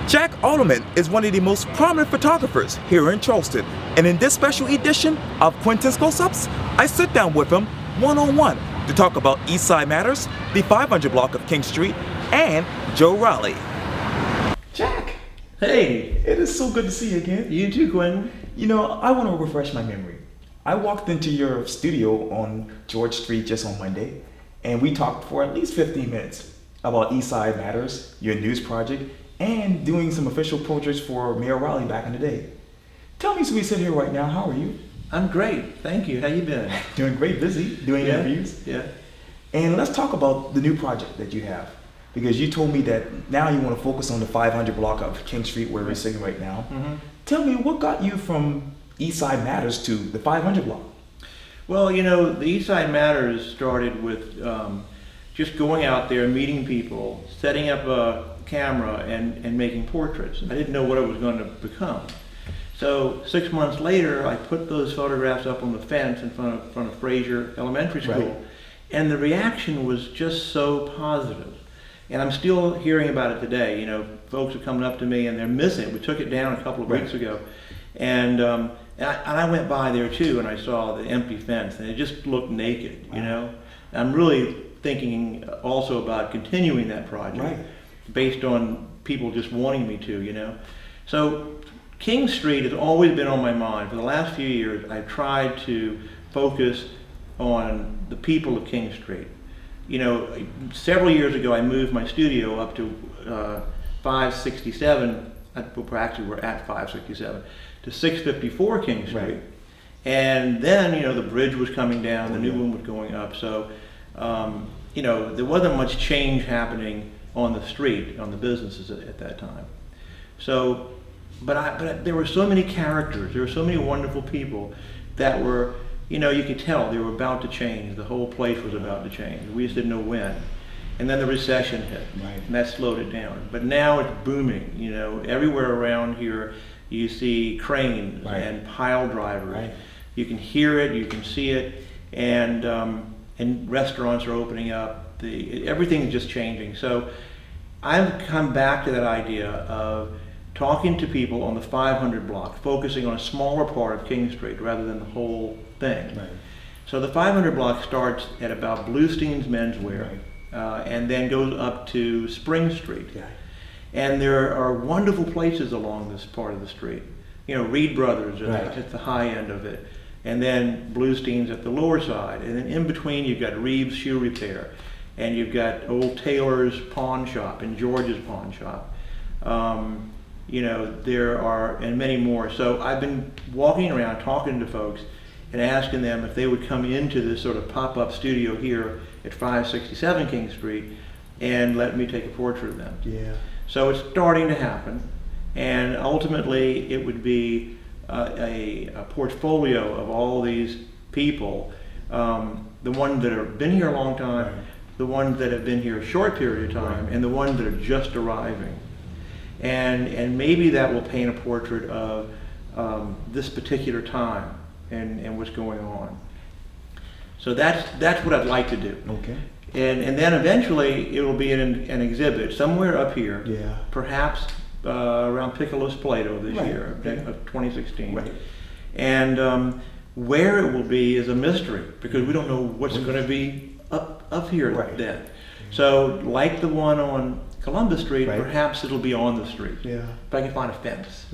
Jack Alterman is one of the most prominent photographers here in Charleston, and in this special edition of Quintin's Close-Ups, I sit down with him one-on-one to talk about Eastside Matters, the 500 block of King Street, and Joe Raleigh. Jack! Hey! It is so good to see you again. You too, Quintin. You know, I want to refresh my memory. I walked into your studio on George Street just on Monday, and we talked for at least 15 minutes about Eastside Matters, your news project, and doing some official portraits for Mayor Raleigh back in the day. Tell me, as we sit here right now, how are you? I'm great, thank you. How you been? Doing great, busy, doing interviews. Yeah. And let's talk about the new project that you have, because you told me that now you want to focus on the 500 block of King Street where we're sitting right now. Mm-hmm. Tell me, what got you from Eastside Matters to the 500 block? Well, you know, the Eastside Matters started with just going out there, meeting people, setting up a camera and making portraits. I didn't know what it was going to become. So 6 months later, I put those photographs up on the fence in front of Fraser Elementary School, Right. and the reaction was just so positive. And I'm still hearing about it today. You know, folks are coming up to me and they're missing it. We took it down a couple of weeks ago, and I went by there too, and I saw the empty fence, and it just looked naked. You know, I'm really thinking also about continuing that project based on people just wanting me to. You know, so King Street has always been on my mind. For the last few years, I've tried to focus on the people of King Street. You know, several years ago, I moved my studio up to 567. Actually, we're at 567 to 654 King Street. Right. And then, you know, the bridge was coming down, the new one was going up. So, you know, there wasn't much change happening on the street, on the businesses at that time. So, but there were so many characters, there were so many wonderful people that were, you know, you could tell they were about to change. The whole place was about to change. We just didn't know when. And then the recession hit, and that slowed it down. But now it's booming. You know, everywhere around here, you see cranes and pile drivers. You can hear it, you can see it, and restaurants are opening up. Everything's just changing. So I've come back to that idea of talking to people on the 500 block, focusing on a smaller part of King Street rather than the whole thing. So the 500 block starts at about Bluestein's Menswear, and then goes up to Spring Street. And there are wonderful places along this part of the street. You know, Reed Brothers at the high end of it, and then Bluestein's at the lower side, and then in between you've got Reeves Shoe Repair, and you've got Old Taylor's Pawn Shop and George's Pawn Shop. You know, there are, and many more. So I've been walking around talking to folks and asking them if they would come into this sort of pop-up studio here at 567 King Street and let me take a portrait of them. So it's starting to happen, and ultimately it would be a portfolio of all these people, the ones that have been here a long time, the ones that have been here a short period of time, and the ones that are just arriving. And maybe that will paint a portrait of this particular time and what's going on. So that's what I'd like to do. And then eventually it will be an exhibit somewhere up here, perhaps around Piccolo's Plato this year of 2016. And where it will be is a mystery, because we don't know what's going to be up here then. So like the one on Columbus Street, perhaps it'll be on the street. If I can find a fence.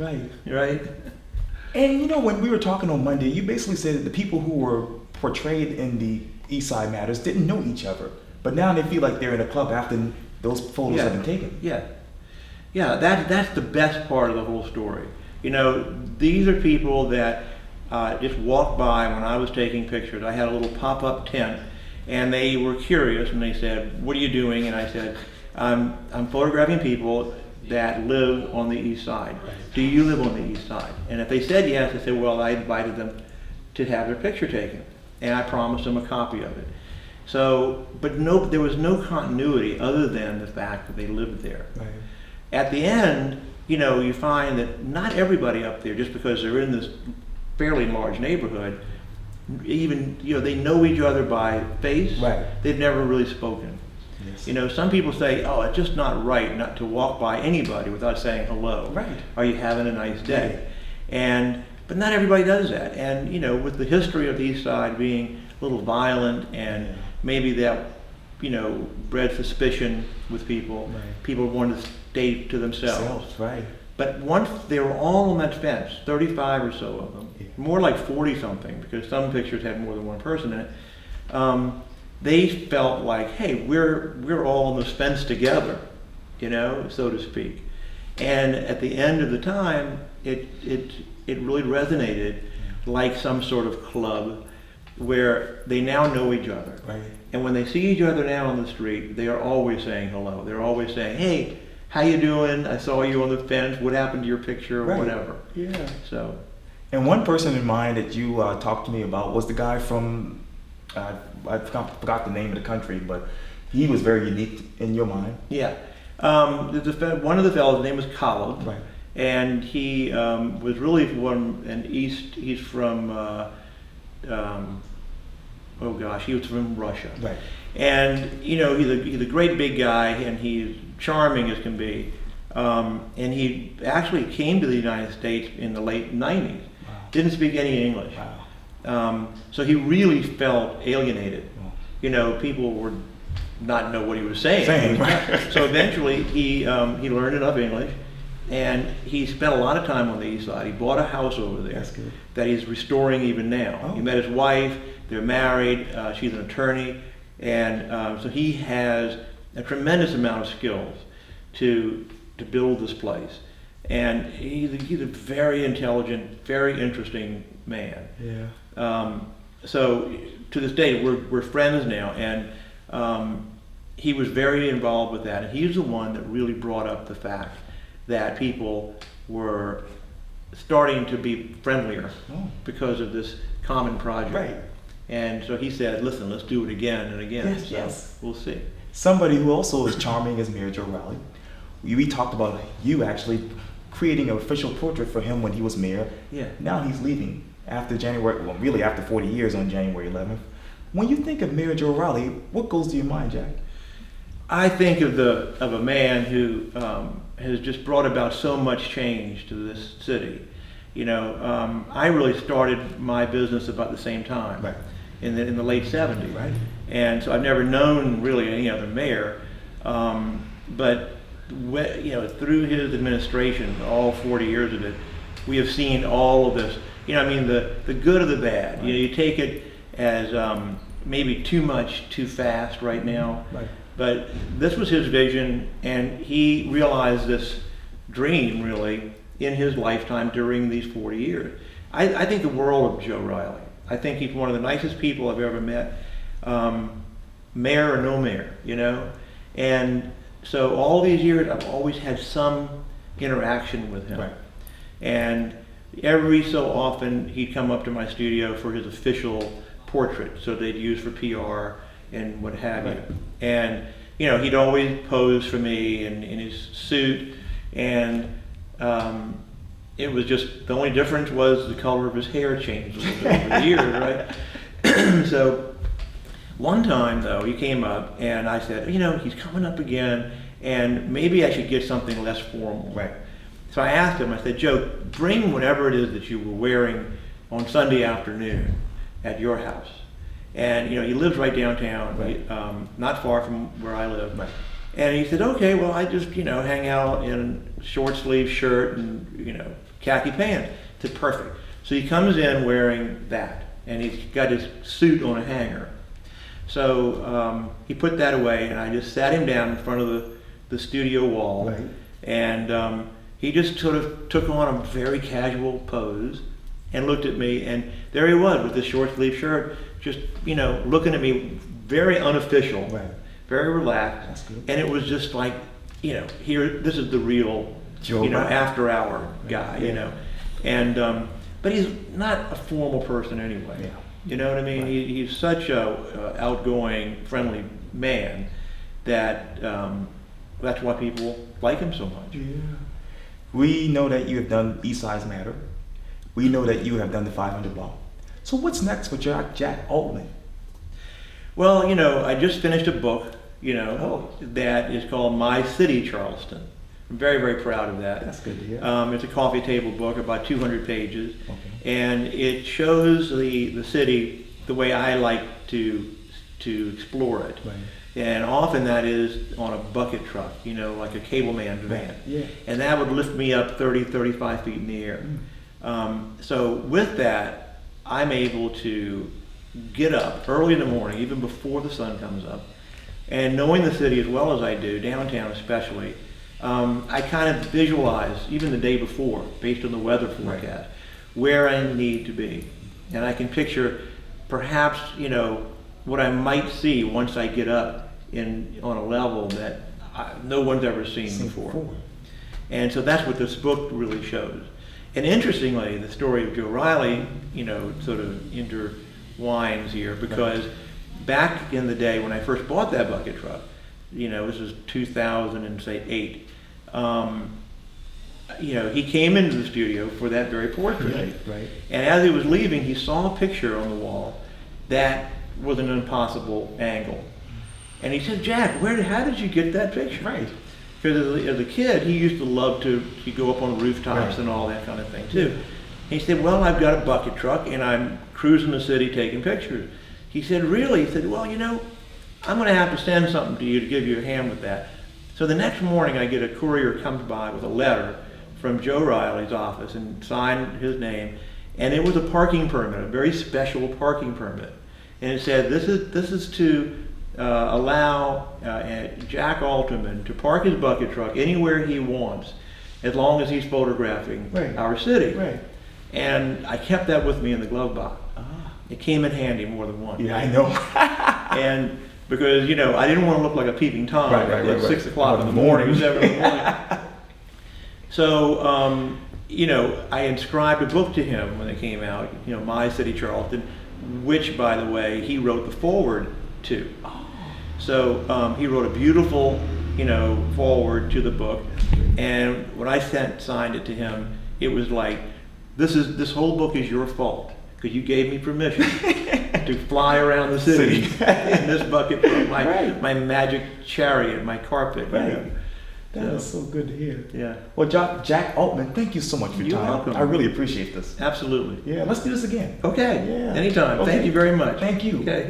And you know, when we were talking on Monday, you basically said that the people who were portrayed in the Eastside Matters didn't know each other, but now they feel like they're in a club after those photos have been taken. That's the best part of the whole story. You know, these are people that just walked by when I was taking pictures. I had a little pop-up tent, and they were curious, and they said, "What are you doing?" And I said, I'm photographing people that live on the east side. Do you live on the east side? And if they said yes, I said, well, I invited them to have their picture taken, and I promised them a copy of it. So, but there was no continuity other than the fact that they lived there. At the end, you know, you find that not everybody up there, just because they're in this fairly large neighborhood, even, you know, they know each other by face. They've never really spoken. Yes. You know, some people say, oh, it's just not right not to walk by anybody without saying hello. Right. Are you having a nice day? Right. But not everybody does that. And, you know, with the history of the East Side being a little violent and maybe that, you know, bred suspicion with people, people wanted to stay to themselves. Right. But once they were all on that fence, 35 or so of them, more like 40 something, because some pictures had more than one person in it, they felt like, hey, we're all on this fence together, you know, so to speak. And at the end of the time, it really resonated like some sort of club where they now know each other. Right. And when they see each other now on the street, they are always saying hello. They're always saying, hey, how you doing? I saw you on the fence. What happened to your picture? Or whatever. Yeah. So. And one person in mind that you talked to me about was the guy from, I forgot the name of the country, but he was very unique in your mind. Yeah. One of the fellows, his name was Khalid. Right. And he was really from an East, he's from, he was from Russia. Right. And, you know, he's a great big guy, and he's charming as can be. And he actually came to the United States in the late 90s. Wow. Didn't speak any English. Wow. So he really felt alienated. Wow. You know, people would not know what he was saying. So eventually he learned enough English, and he spent a lot of time on the East Side. He bought a house over there. That's good. That he's restoring even now. Oh. He met his wife, they're married, she's an attorney, and so he has a tremendous amount of skills to build this place. And he's a very intelligent, very interesting man. Yeah. So to this day, we're friends now, and he was very involved with that. And he's the one that really brought up the fact that people were starting to be friendlier because of this common project. Right. And so he said, listen, let's do it again and again. Yes, so yes. We'll see. Somebody who also is charming is Mayor Joe Rowley. We talked about you actually creating an official portrait for him when he was mayor. Yeah. Now he's leaving after really after 40 years on January 11th. When you think of Mayor Joe Rowley, what goes to your mind, Jack? I think of a man who has just brought about so much change to this city. You know, I really started my business about the same time, Right. in the late 70s. Right. And so I've never known really any other mayor, but you know, through his administration, all 40 years of it, we have seen all of this. You know, I mean, the good or the bad. Right. You know, you take it as maybe too much, too fast right now. Right. But this was his vision, and he realized this dream really in his lifetime during these 40 years. I think the world of Joe Riley. I think he's one of the nicest people I've ever met, mayor or no mayor, you know. And so all these years I've always had some interaction with him. Right. And every so often he'd come up to my studio for his official portrait, so they'd use for PR and what have you. And you know, he'd always pose for me in his suit, and it was just, the only difference was the color of his hair changed a little bit over the years, right? So one time though, he came up and I said, you know, he's coming up again, and maybe I should get something less formal. Right. So I asked him, I said, Joe, bring whatever it is that you were wearing on Sunday afternoon at your house. And you know, he lives right downtown, Right. Not far from where I live. Right. And he said, okay, well, I just, you know, hang out in a short sleeve shirt and, you know, khaki pants. I said, perfect. So he comes in wearing that, and he's got his suit on a hanger. So he put that away, and I just sat him down in front of the studio wall. Right. And he just sort of took on a very casual pose and looked at me, and there he was with his short sleeve shirt, just, you know, looking at me, very unofficial, Right. very relaxed. That's good. And it was just like, you know, this is the real, Joe you know, Rowley. after hour guy, Yeah. you know. And but he's not a formal person anyway. Yeah. You know what I mean? Right. He's such a outgoing, friendly man that that's why people like him so much. Yeah. We know that you have done East Sides Matter. We know that you have done the 500 block. So what's next for Jack Altman? Well, you know, I just finished a book that is called My City Charleston. I'm very, very proud of that. That's good to hear. It's a coffee table book, about 200 pages, Okay. and it shows the city the way I like to explore it. Right. And often that is on a bucket truck, like a cable man van. Yeah. And that would lift me up 30, 35 feet in the air. So with that, I'm able to get up early in the morning, even before the sun comes up, and knowing the city as well as I do, downtown especially, I kind of visualize, even the day before, based on the weather forecast, where I need to be. And I can picture perhaps, what I might see once I get up on a level that no one's ever seen before. And so that's what this book really shows. And interestingly, the story of Joe Riley, sort of intertwines here, because back in the day when I first bought that bucket truck, this was 2008, he came into the studio for that very portrait. Right. And as he was leaving, he saw a picture on the wall that was an impossible angle. And he said, "Jack, how did you get that picture?" Right. Because as a kid, he used to love to go up on rooftops and all that kind of thing too. He said, "Well, I've got a bucket truck and I'm cruising the city taking pictures." He said, "Really?" He said, "Well, I'm going to have to send something to you to give you a hand with that." So the next morning, I get a courier comes by with a letter from Joe Riley's office and signed his name, and it was a parking permit, a very special parking permit, and it said, "This is to allow Jack Alterman to park his bucket truck anywhere he wants, as long as he's photographing our city." Right. And I kept that with me in the glove box. It came in handy more than once. Yeah, I know. And because, I didn't want to look like a peeping Tom at 6 o'clock in the morning, 7 in the morning. So, I inscribed a book to him when it came out, My City Charleston, which, by the way, he wrote the foreword to. So he wrote a beautiful, foreword to the book. And when I signed it to him, it was like, this whole book is your fault, because you gave me permission to fly around the city in this bucket truck, my magic chariot, my carpet. That is so good to hear. Yeah. Well, Jack Altman, thank you so much for your time. Welcome. I really appreciate this. Absolutely. Yeah, let's do this again. Okay. Yeah. Anytime. Okay. Thank you very much. Thank you. Okay.